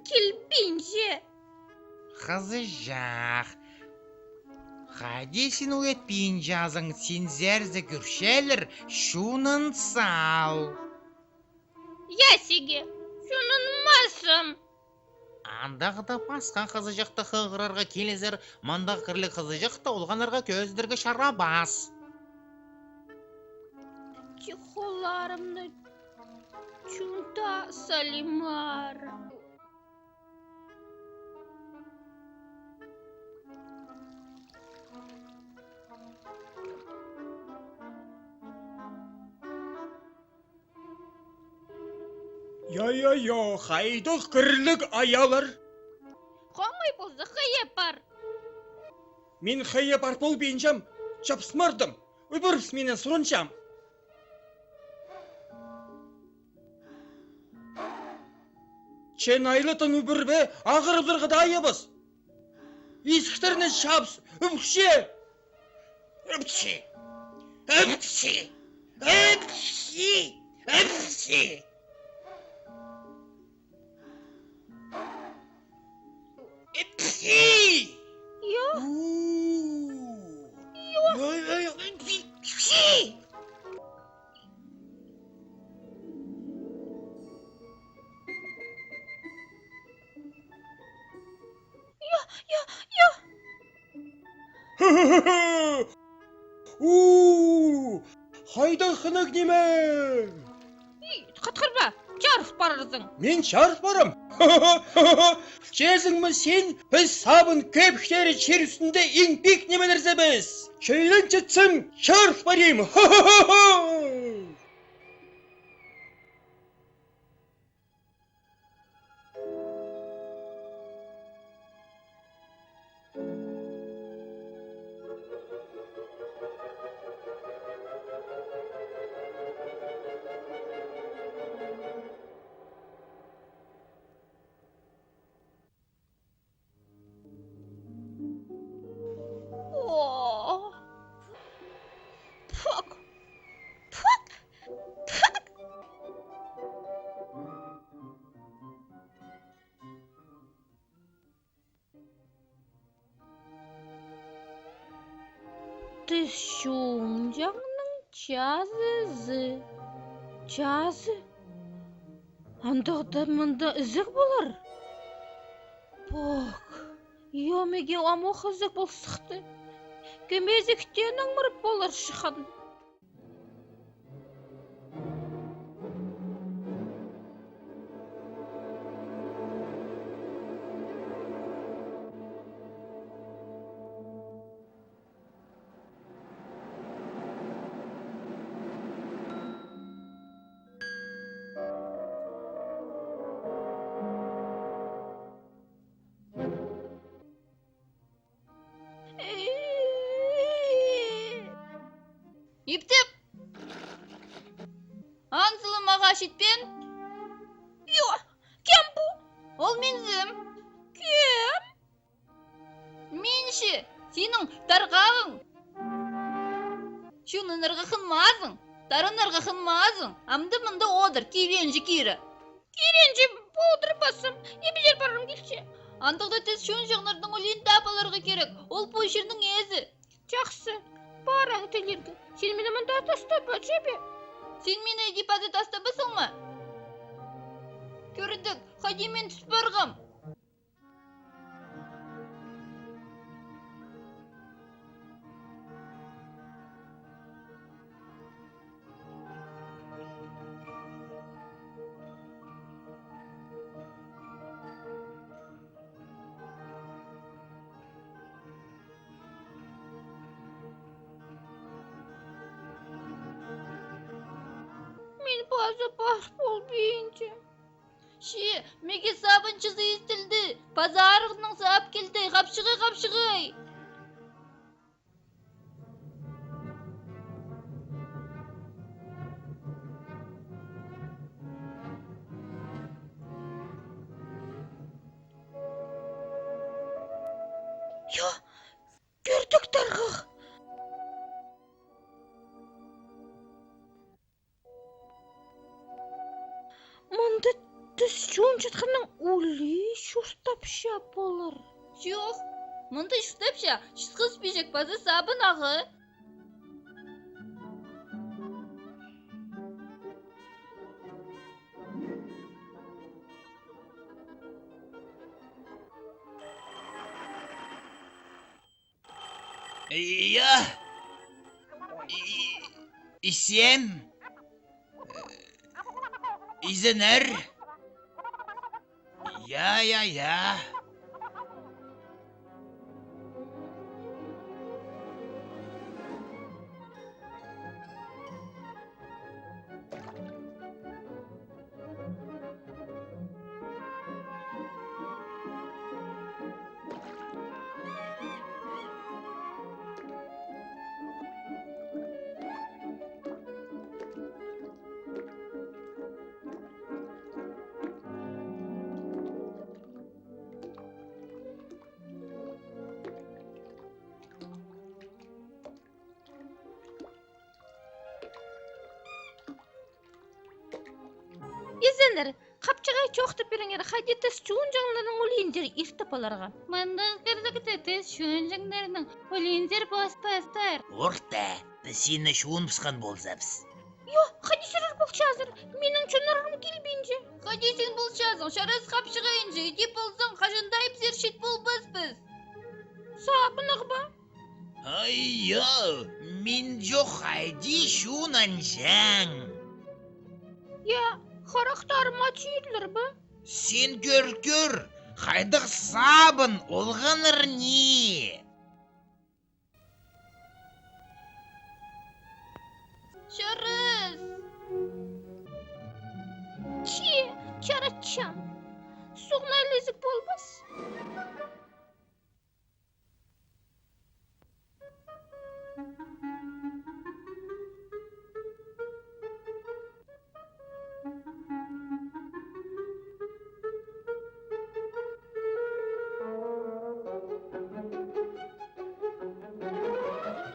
келбейінше. Қызыжақ. Қадесін өтпейін жазың, сен зәрзі күршелір, шунын сал. Ясеге, шунын масым. Андағыда басқа қызыжақты қығырарға келезір, мандақ кірлі қызыжақты олғанарға көздіргі шара бас. Тихоларымны чунта салимар. Я, хайдық кірлік аялар. Қомай болса қайепар. Мен хайепар бол бейінжам, жапсмардым. Өбіріпс менен сұраншам. Чен айлытын өбірбе ағырыптырғы дайыбыз. Ескіштеріне шапс, үпше. Үпші, үпші, үпші, үпші. Үпші. Yo, Үпші. Хайда қынық неме? қатқырба, жарыс барырсың. Мен шарf барым. Кезіңмі сен, біз сабын көпштері жер үстінде еңбек немелерзе біз. Шейлін жетсім, шарф барим. О, пак, пак, пак. Ты шумжаңның жазызы. Жазы. Андағда мұнда үзік болар. Пак, емеге амоқ үзік бол сықты. Көмезіктен аңмырып болар шыққан. Ептеп! Аңсылы маға шетпен? Йо, кем бұ? Ол мензім. Кем? Менші, сенің тарғағың. Шуның ырғықынмазың, тарын ырғықынмазың. Амды мұнда одыр, керенжі кері. Керенжі бодыр басым, ебежер барым келші. Андықта тез шуын жағнардың олейін тапаларға керек. Ол пойшырның езі. Жақсы. Бараң телерге. Сен мені мұнда тастап өтшебе? Сен мені депазит тастабысың ма? Көрдік, қади мен түс барғам. Мен bazı baş bol beyince. Mege sabunçısı istildi. Pazarının sahip geldi. Kapşıgı. Yo, gördük dargı. Manda düz çoğun çatқанның Uli şustapşa bolar. Yok. Mında şustapşa, şıskız bejek bazı sabın ağı. Ya. İsem. İzener. Ya. Ezenler, kapçıgay çoxtu biringer, hadiyetes çoğuncanlarının olincer irtapalarga. Manda kırdık tetes çoğuncanlarının olincer bastar. Orta. Seni şuun pıskan bolsabız. Yo, hadi sürür bolçazır. Menin çönarım gelbince. Hadi sen bolçazın, şaras kapçıgayınca, dip olsan kaşındayıp zerşit bolbazbız. Sabınık ba? Ay ya. Min yok haydi şunancan. Ya, karakterime çiğirler ba? Sen gör. Haydık sabın olganır ni. Şarız. Çaraçam. Suğnaylızik bolbaz.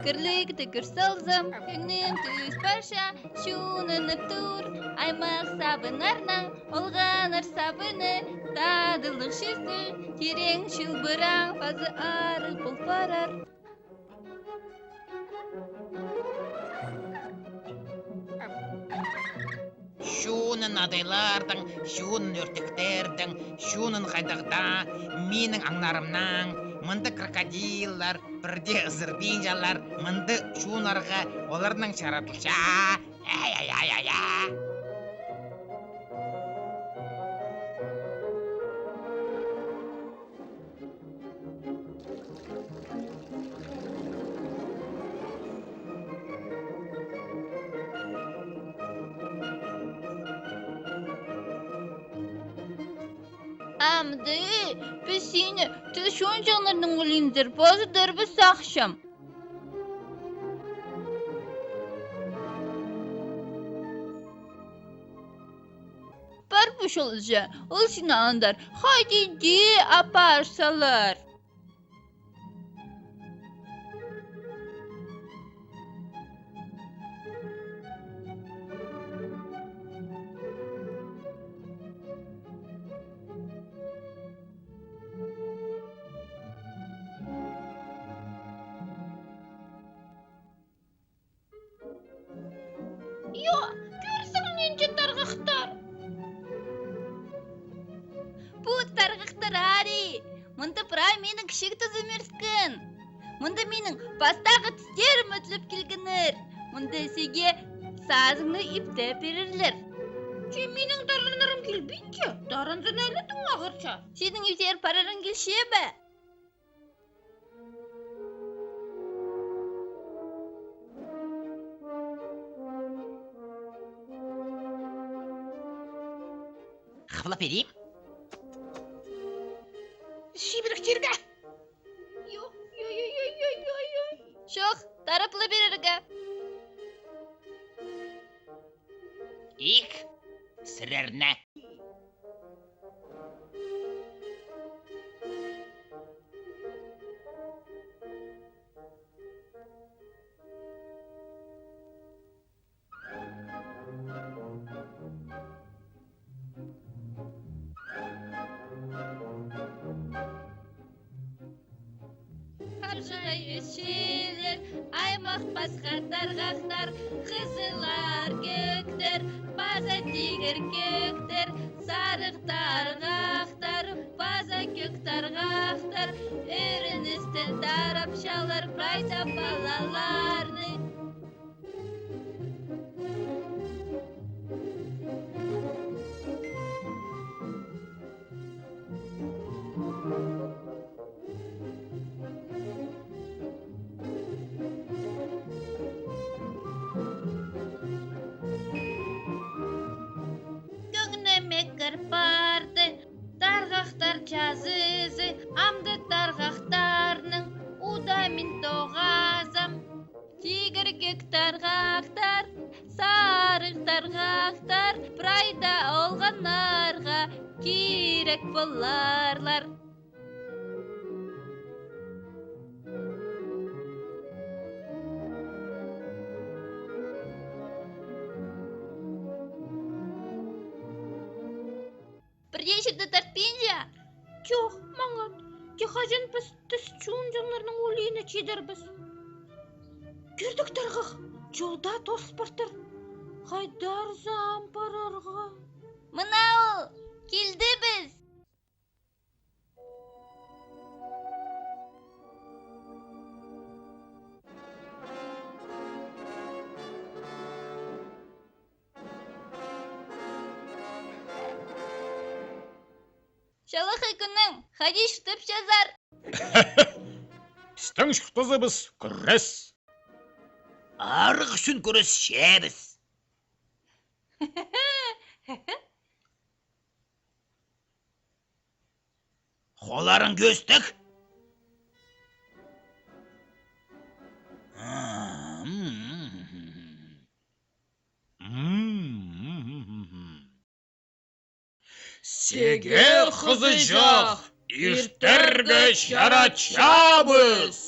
Kırlık tıkır salzam, köngün tüs başa, şununıp dur. Aymak sabınarna, olganır sabını, tadılıq şüsü, tereң şılbıraң, fazı arı pulparar. Şunun adaylardan, şunun örtüklerden, şunun haydaqda, mening аңнарымнан, мынды крокодиллар, бірде ызырдинжалар, мынды шунарға, оларның шаратылша. Ай. Amdı, biz seni tüs şuncanlarının olincer bazı darbe sakşam. Barbuş olacak, ol seni andar. Haydi de aparsalar. Yo, görsen nince targıktar. Bu targıktar ari. Mında pray menin kişik tızımırsın. Mında menin pastagı tüsterim ötülüp kilginir. Mında sege sazını ipte verirler. Ki menin darlanırım kilbince. Darınzın eyledin ağırça. Senin ipter pararın kilşeye be. Қыпылап берейім? Şibiriktirge. Yo. Şok, taraplı verirge. İlk sırarına. Қапшығай өсшелер, аймақ басқа тарғақтар, қызылар көктер, база тигір көктер, сарық тарғақтар, база көк тарғақтар, өріністі тарапшалар, прайда балаларны. Меккер барды, тарғақтар жазызы, амды тарғақтарның уда мен тоғазам. Тигір көк тарғақтар, сарық тарғақтар, прайда олғанарға керек боларлар. Бірдешікті тартпейінже? Жоқ, маңат. Кехажан біз түс чуын жаңларының олейіні чедербіз. Көрдік тарғақ, жолда тоспыртыр. Қайдар зам парарға. Мынау, келді біз. Шалақы күнің, хадиш түп жазар. Біздің шықтызыбыз күрес. Арық үшін көрісшебіз. Қоларын көстік. Сеге қызыжақ, иртерге шарачабыз.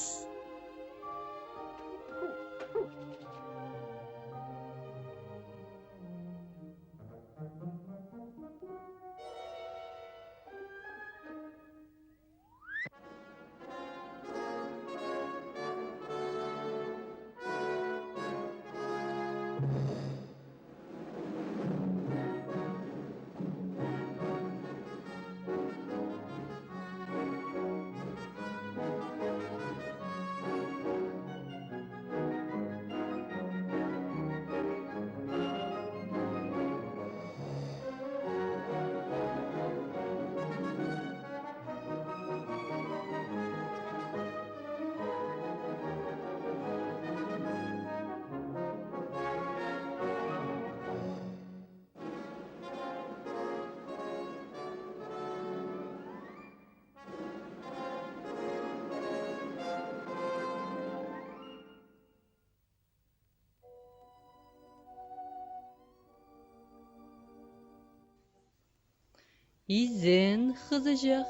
Изен қызыжақ,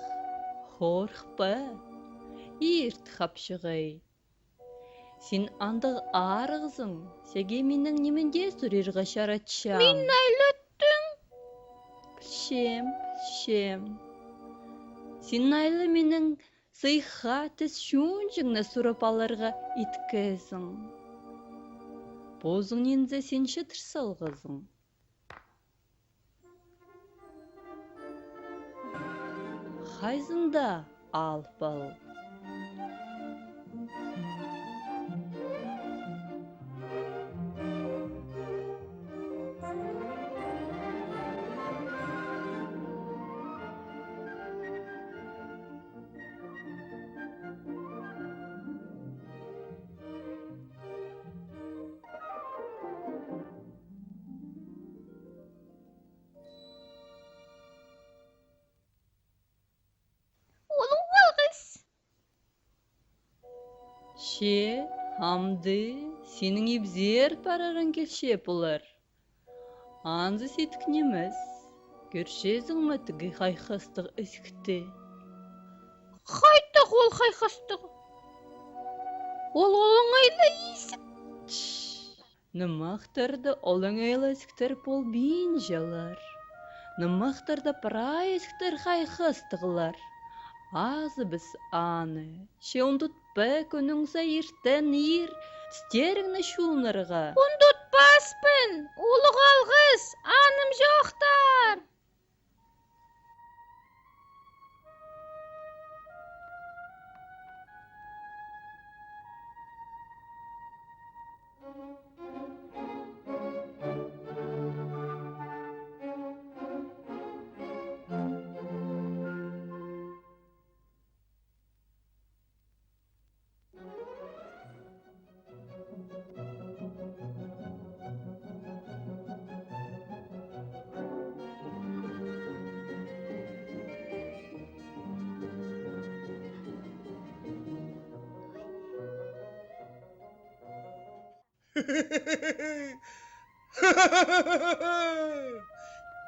хорқпа, ирт қапшығай. Сен андық арығызың, сәге менің неменде сүрерға шаратшам. Мен айлаттың? Шем. Сен айлы менің сыйға тіс шуын жыңна сұрап аларға иткізің. Бозың ензе сен шытыр салғызың. Хайзында алпал. Ше, хамды, сенің ебзер парарың келше бұлар. Анзы сеткінеміз. Көршезің мәтігі қайқастық үскіті. Қайттық ол қайқастық. Ол оңайлы есік. Нымақтарды оңайлы үскітер пол бейін жалар. Нымақтарды пара үскітер қайқастығылар. Азы біз аны. Ше ондыт Тутпа күнүңсә иртен ир, тістеріңні шулнырға. Unutpaspın. Ulu algыс, anım жоқтар.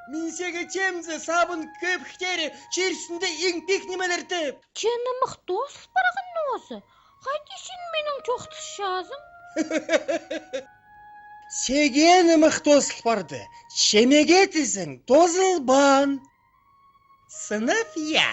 Мен сеге темзі сабын көпіштері жер үстінде еңбек немелер деп. Canım dost barağın nozu. Haydisin benim çok tışazım. Сеген ымық тосыл барды. Шемеге тізін тозылбан. Сынып я.